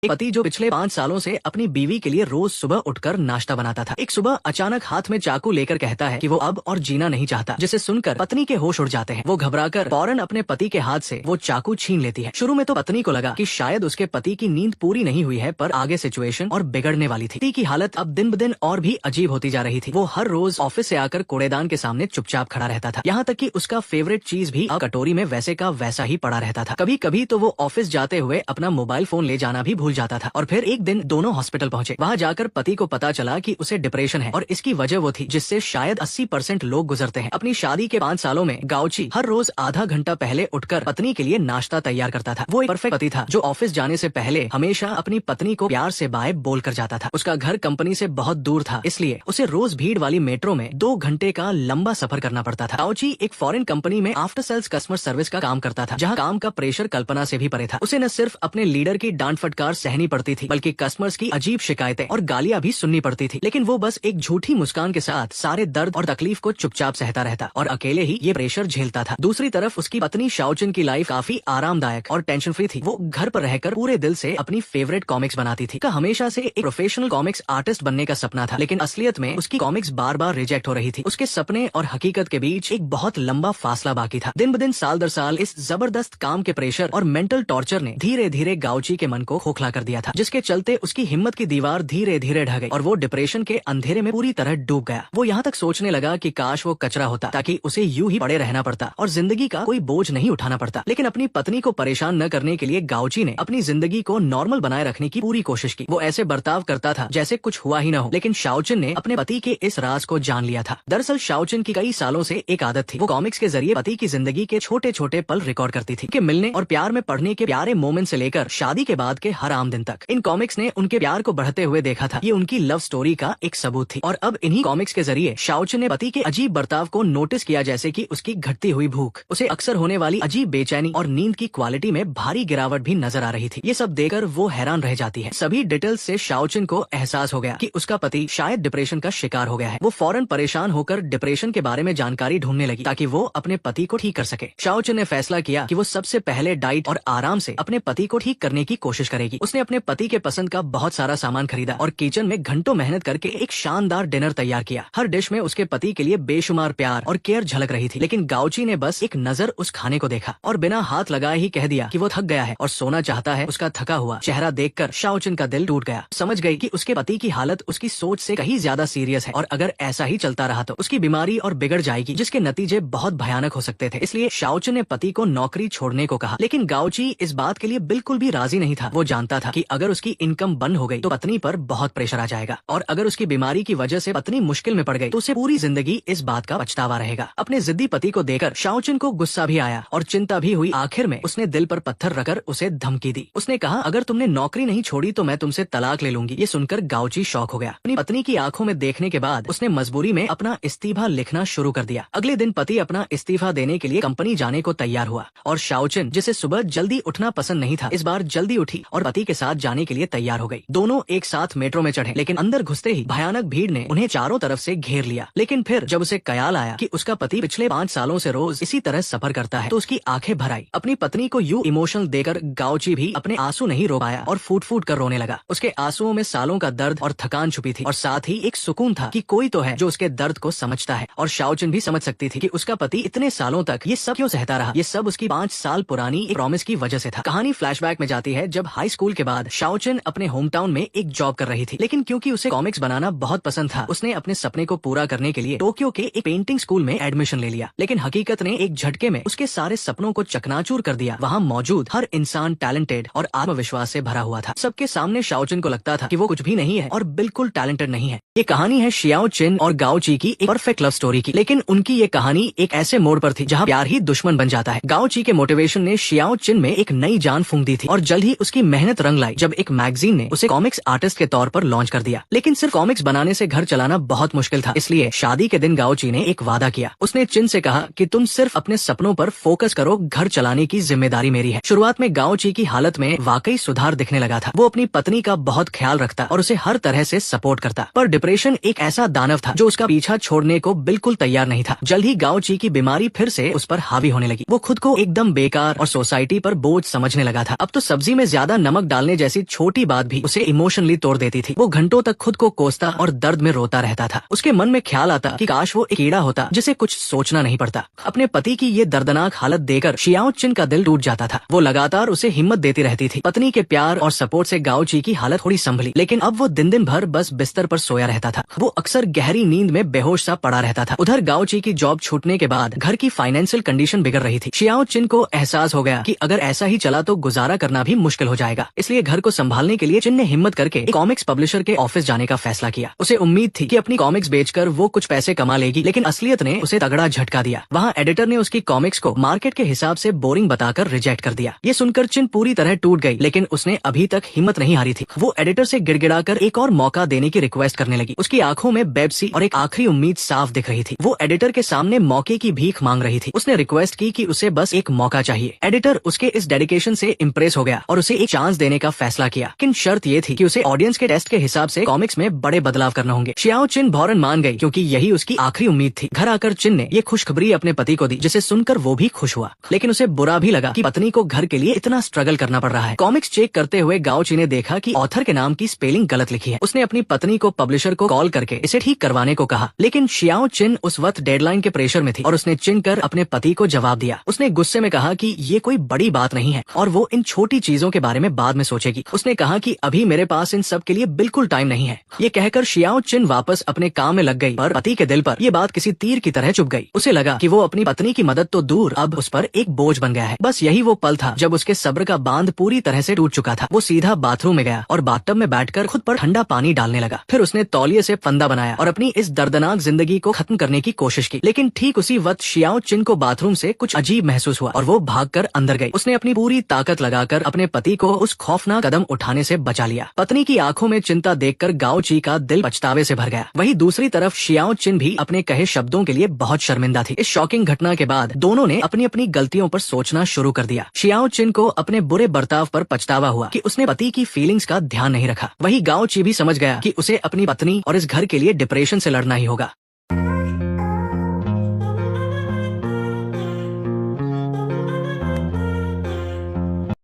एक पति जो पिछले 5 सालों से अपनी बीवी के लिए रोज सुबह उठकर नाश्ता बनाता था, एक सुबह अचानक हाथ में चाकू लेकर कहता है कि वो अब और जीना नहीं चाहता, जिसे सुनकर पत्नी के होश उड़ जाते हैं। वो घबराकर फौरन अपने पति के हाथ से वो चाकू छीन लेती है। शुरू में तो पत्नी को लगा कि शायद उसके पति की नींद पूरी नहीं हुई है, पर आगे सिचुएशन और बिगड़ने वाली थी। पति की हालत अब दिन ब दिन और भी अजीब होती जा रही थी। वो हर रोज ऑफिस से आकर कूड़ेदान के सामने चुपचाप खड़ा रहता था, यहाँ तक कि उसका फेवरेट चीज भी अब कटोरी में वैसे का वैसा ही पड़ा रहता था। कभी कभी तो वो ऑफिस जाते हुए अपना मोबाइल फोन ले जाना भी भूल जाता था। और फिर एक दिन दोनों हॉस्पिटल पहुंचे। वहां जाकर पति को पता चला कि उसे डिप्रेशन है और इसकी वजह वो थी जिससे शायद 80% लोग गुजरते हैं। अपनी शादी के 5 सालों में गाउची हर रोज आधा घंटा पहले उठकर पत्नी के लिए नाश्ता तैयार करता था। वो एक परफेक्ट पति था जो ऑफिस जाने से पहले हमेशा अपनी पत्नी को प्यार से बाय बोल कर जाता था। उसका घर कंपनी से बहुत दूर था, इसलिए उसे रोज भीड़ वाली मेट्रो में 2 घंटे का लंबा सफर करना पड़ता था। गाउची एक फॉरेन कंपनी में आफ्टर सेल्स कस्टमर सर्विस का काम करता था, जहाँ काम का प्रेशर कल्पना से भी परे था। उसे न सिर्फ अपने लीडर की डांट फटकार सहनी पड़ती थी, बल्कि कस्टमर्स की अजीब शिकायतें और गालियां भी सुननी पड़ती थी। लेकिन वो बस एक झूठी मुस्कान के साथ सारे दर्द और तकलीफ को चुपचाप सहता रहता और अकेले ही ये प्रेशर झेलता था। दूसरी तरफ उसकी पत्नी शाओचिन की लाइफ काफी आरामदायक और टेंशन फ्री थी। वो घर पर रहकर पूरे दिल से अपनी फेवरेट कॉमिक्स बनाती थी। हमेशा से एक प्रोफेशनल कॉमिक्स आर्टिस्ट बनने का सपना था, लेकिन असलियत में उसकी कॉमिक्स बार बार रिजेक्ट हो रही थी। उसके सपने और हकीकत के बीच एक बहुत लंबा फासला बाकी था। दिन ब दिन साल दर साल इस जबरदस्त काम के प्रेशर और मेंटल टॉर्चर ने धीरे धीरे गाउची के मन को खोखला कर दिया था, जिसके चलते उसकी हिम्मत की दीवार धीरे धीरे ढह गई और वो डिप्रेशन के अंधेरे में पूरी तरह डूब गया। वो यहाँ तक सोचने लगा कि काश वो कचरा होता, ताकि उसे यूं ही पड़े रहना पड़ता और जिंदगी का कोई बोझ नहीं उठाना पड़ता। लेकिन अपनी पत्नी को परेशान न करने के लिए गाउची ने अपनी जिंदगी को नॉर्मल बनाए रखने की पूरी कोशिश की। वो ऐसे बर्ताव करता था जैसे कुछ हुआ ही न हो। लेकिन शाओचिन ने अपने पति के इस राज को जान लिया था। दरअसल शाओचिन की कई सालों से एक आदत थी। वो कॉमिक्स के जरिए पति की जिंदगी के छोटे छोटे पल रिकॉर्ड करती थी, कि मिलने और प्यार में पढ़ने के प्यारे मोमेंट से लेकर शादी के बाद के हर आम दिन तक। इन कॉमिक्स ने उनके प्यार को बढ़ते हुए देखा था। ये उनकी लव स्टोरी का एक सबूत थी। और अब इन्हीं कॉमिक्स के जरिए शाओचिन ने पति के अजीब बर्ताव को नोटिस किया, जैसे कि उसकी घटती हुई भूख, उसे अक्सर होने वाली अजीब बेचैनी और नींद की क्वालिटी में भारी गिरावट भी नजर आ रही थी। ये सब देखकर वो हैरान रह जाती है। सभी डिटेल्स से शाओचिन को एहसास हो गया कि उसका पति शायद डिप्रेशन का शिकार हो गया है। वो फौरन परेशान होकर डिप्रेशन के बारे में जानकारी ढूंढने लगी, ताकि वो अपने पति को ठीक कर सके। शाओचिन ने फैसला किया कि वो सबसे पहले डाइट और आराम से अपने पति को ठीक करने की कोशिश करेगी। उसने अपने पति के पसंद का बहुत सारा सामान खरीदा और किचन में घंटों मेहनत करके एक शानदार डिनर तैयार किया। हर डिश में उसके पति के लिए बेशुमार प्यार और केयर झलक रही थी। लेकिन गाउची ने बस एक नजर उस खाने को देखा और बिना हाथ लगाए ही कह दिया कि वो थक गया है और सोना चाहता है। उसका थका हुआ चेहरा देखकर शाओचिन का दिल टूट गया। समझ गई कि उसके पति की हालत उसकी सोच से कहीं ज्यादा सीरियस है और अगर ऐसा ही चलता रहा तो उसकी बीमारी और बिगड़ जाएगी, जिसके नतीजे बहुत भयानक हो सकते थे। इसलिए शाओचिन ने पति को नौकरी छोड़ने को कहा। लेकिन गाउची इस बात के लिए बिल्कुल भी राजी नहीं था। वो जानता था कि अगर उसकी इनकम बंद हो गई तो पत्नी पर बहुत प्रेशर आ जाएगा, और अगर उसकी बीमारी की वजह से पत्नी मुश्किल में पड़ गई तो उसे पूरी जिंदगी इस बात का पछतावा रहेगा। अपने जिद्दी पति को देखकर शाओचिन को गुस्सा भी आया और चिंता भी हुई। आखिर में उसने दिल पर पत्थर रखकर उसे धमकी दी। उसने कहा, अगर तुमने नौकरी नहीं छोड़ी तो मैं तुमसे तलाक ले लूंगी। ये सुनकर गाउची शॉक हो गया। अपनी पत्नी की आंखों में देखने के बाद उसने मजबूरी में अपना इस्तीफा लिखना शुरू कर दिया। अगले दिन पति अपना इस्तीफा देने के लिए कंपनी जाने को तैयार हुआ और शाओचिन, जिसे सुबह जल्दी उठना पसंद नहीं था, इस बार जल्दी उठी और पति के साथ जाने के लिए तैयार हो गई। दोनों एक साथ मेट्रो में चढ़े, लेकिन अंदर घुसते ही भयानक भीड़ ने उन्हें चारों तरफ से घेर लिया। लेकिन फिर जब उसे ख्याल आया कि उसका पति पिछले 5 सालों से रोज इसी तरह सफर करता है, तो उसकी आंखें भर आई। अपनी पत्नी को यूं इमोशनल देकर गाउची भी अपने आंसू नहीं रो पाया और फूट फूट कर रोने लगा। उसके आंसुओं में सालों का दर्द और थकान छुपी थी, और साथ ही एक सुकून था कि कोई तो है जो उसके दर्द को समझता है। और शाओचिन भी समझ सकती थी कि उसका पति इतने सालों तक ये सब क्यों सहता रहा। ये सब उसकी 5 साल पुरानी एक प्रॉमिस की वजह से था। कहानी फ्लैशबैक में जाती है जब हाई स्कूल के बाद शाओचिन अपने होम टाउन में एक जॉब कर रही थी। लेकिन क्योंकि उसे कॉमिक्स बनाना बहुत पसंद था, उसने अपने सपने को पूरा करने के लिए टोक्यो के एक पेंटिंग स्कूल में एडमिशन ले लिया। लेकिन हकीकत ने एक झटके में उसके सारे सपनों को चकनाचूर कर दिया। वहाँ मौजूद हर इंसान टैलेंटेड और आत्मविश्वास से भरा हुआ था। सबके सामने शाओचिन को लगता था कि वो कुछ भी नहीं है और बिल्कुल टैलेंटेड नहीं है। ये कहानी है शाओचिन और गाउची की एक परफेक्ट लव स्टोरी की। लेकिन उनकी ये कहानी एक ऐसे मोड़ पर थी जहाँ प्यार ही दुश्मन बन जाता है। गाउची के मोटिवेशन ने शाओचिन में एक नई जान फूंक दी थी और जल्द ही उसकी मेहनत रंग लाई जब एक मैगजीन ने उसे कॉमिक्स आर्टिस्ट के तौर पर लॉन्च कर दिया। लेकिन सिर्फ कॉमिक्स बनाने से घर चलाना बहुत मुश्किल था, इसलिए शादी के दिन गाउची ने एक वादा किया। उसने चिन से कहा कि तुम सिर्फ अपने सपनों पर फोकस करो, घर चलाने की जिम्मेदारी मेरी है। शुरुआत में गाउची की हालत में वाकई सुधार दिखने लगा था। वो अपनी पत्नी का बहुत ख्याल रखता और उसे हर तरह से सपोर्ट करता, पर डिप्रेशन एक ऐसा दानव था जो उसका पीछा छोड़ने को बिल्कुल तैयार नहीं था। जल्द ही गाउची की बीमारी फिर से उस पर हावी होने लगी। वो खुद को एकदम बेकार और सोसाइटी पर बोझ समझने लगा था। अब तो सब्जी में ज्यादा नमक डालने जैसी छोटी बात भी उसे इमोशनली तोड़ देती थी। वो घंटों तक खुद को कोसता और दर्द में रोता रहता था। उसके मन में ख्याल आता कि काश वो एक कीड़ा होता जिसे कुछ सोचना नहीं पड़ता। अपने पति की ये दर्दनाक हालत देखकर शियाओ चिन का दिल टूट जाता था। वो लगातार उसे हिम्मत देती रहती थी। पत्नी के प्यार और सपोर्ट से गाओ ची की हालत थोड़ी संभली, लेकिन अब वो दिन दिन भर बस बिस्तर पर सोया रहता था। वो अक्सर गहरी नींद में बेहोश सा पड़ा रहता था। उधर गाओ ची की जॉब छूटने के बाद घर की फाइनेंशियल कंडीशन बिगड़ रही थी। शियाओ चिन को एहसास हो गया कि अगर ऐसा ही चला तो गुजारा करना भी मुश्किल हो जाएगा। इसलिए घर को संभालने के लिए चिन ने हिम्मत करके एक कॉमिक्स पब्लिशर के ऑफिस जाने का फैसला किया। उसे उम्मीद थी कि अपनी कॉमिक्स बेचकर वो कुछ पैसे कमा लेगी, लेकिन असलियत ने उसे तगड़ा झटका दिया। वहाँ एडिटर ने उसकी कॉमिक्स को मार्केट के हिसाब से बोरिंग बताकर रिजेक्ट कर दिया। ये सुनकर चिन पूरी तरह टूट गई, लेकिन उसने अभी तक हिम्मत नहीं हारी थी। वो एडिटर से गिड़गिड़ाकर एक और मौका देने की रिक्वेस्ट करने लगी। उसकी आंखों में बेबसी और एक आखिरी उम्मीद साफ दिख रही थी। वो एडिटर के सामने मौके की भीख मांग रही थी। उसने रिक्वेस्ट की कि उसे बस एक मौका चाहिए। एडिटर उसके इस डेडिकेशन से इम्प्रेस हो गया और उसे एक चांस देने का फैसला किया, लेकिन शर्त ये थी कि उसे ऑडियंस के टेस्ट के हिसाब से कॉमिक्स में बड़े बदलाव करने होंगे। शियाओ चिन भौरन मान गई, क्योंकि यही उसकी आखिरी उम्मीद थी। घर आकर चिन ने ये खुशखबरी अपने पति को दी, जिसे सुनकर वो भी खुश हुआ, लेकिन उसे बुरा भी लगा कि पत्नी को घर के लिए इतना स्ट्रगल करना पड़ रहा है। कॉमिक्स चेक करते हुए गाओ ची ने देखा कि ऑथर के नाम की स्पेलिंग गलत लिखी है। उसने अपनी पत्नी को पब्लिशर को कॉल करके इसे ठीक करवाने को कहा, लेकिन शियाओ चिन उस वक्त डेडलाइन के प्रेशर में थी और उसने चिन कर अपने पति को जवाब दिया। उसने गुस्से में कहा कि ये कोई बड़ी बात नहीं है और वो इन छोटी चीजों के बारे में बाद में सोचेगी। उसने कहा कि अभी मेरे पास इन सब के लिए बिल्कुल टाइम नहीं है। ये कहकर शियाओ चिन वापस अपने काम में लग गई, पर पति के दिल पर ये बात किसी तीर की तरह चुभ गई। उसे लगा कि वो अपनी पत्नी की मदद तो दूर, अब उस पर एक बोझ बन गया है। बस यही वो पल था जब उसके सब्र का बांध पूरी तरह से टूट चुका था। वो सीधा बाथरूम में गया और बाथटब में बैठकर खुद पर ठंडा पानी डालने लगा। फिर उसने तौलिए से फंदा बनाया और अपनी इस दर्दनाक जिंदगी को खत्म करने की कोशिश की। लेकिन ठीक उसी वक्त शियाओ चिन को बाथरूम से कुछ अजीब महसूस हुआ और वो भागकर अंदर गई। उसने अपनी पूरी ताकत लगाकर अपने पति को उस खौफनाक कदम उठाने से बचा लिया। पत्नी की आंखों में चिंता देखकर गाओ ची का दिल पछतावे से भर गया। वहीं दूसरी तरफ शियाओ चिन भी अपने कहे शब्दों के लिए बहुत शर्मिंदा थी। इस शॉकिंग घटना के बाद दोनों ने अपनी अपनी गलतियों पर सोचना शुरू कर दिया। शियाओ चिन को अपने बुरे बर्ताव पर पछतावा हुआ कि उसने पति की फीलिंग्स का ध्यान नहीं रखा। वहीं गाओ ची भी समझ गया कि उसे अपनी पत्नी और इस घर के लिए डिप्रेशन से लड़ना ही होगा।